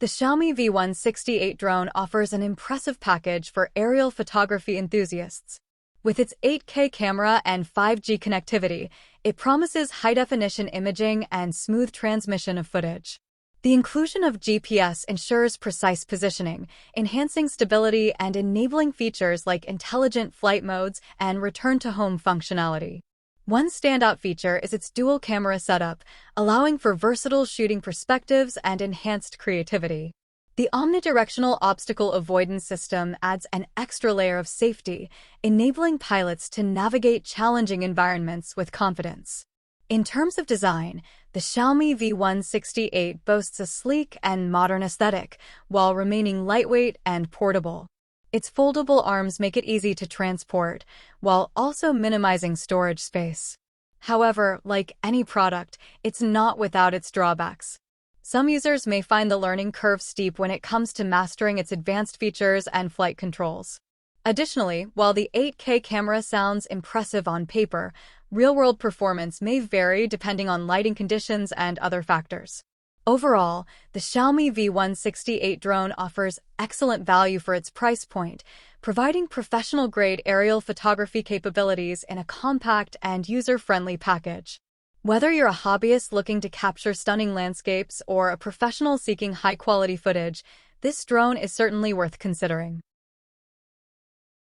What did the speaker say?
The Xiaomi V168 drone offers an impressive package for aerial photography enthusiasts. With its 8K camera and 5G connectivity, it promises high-definition imaging and smooth transmission of footage. The inclusion of GPS ensures precise positioning, enhancing stability and enabling features like intelligent flight modes and return-to-home functionality. One standout feature is its dual-camera setup, allowing for versatile shooting perspectives and enhanced creativity. The omnidirectional obstacle avoidance system adds an extra layer of safety, enabling pilots to navigate challenging environments with confidence. In terms of design, the Xiaomi V168 boasts a sleek and modern aesthetic, while remaining lightweight and portable. Its foldable arms make it easy to transport, while also minimizing storage space. However, like any product, it's not without its drawbacks. Some users may find the learning curve steep when it comes to mastering its advanced features and flight controls. Additionally, while the 8K camera sounds impressive on paper, real-world performance may vary depending on lighting conditions and other factors. Overall, the Xiaomi V168 drone offers excellent value for its price point, providing professional-grade aerial photography capabilities in a compact and user-friendly package. Whether you're a hobbyist looking to capture stunning landscapes or a professional seeking high-quality footage, this drone is certainly worth considering.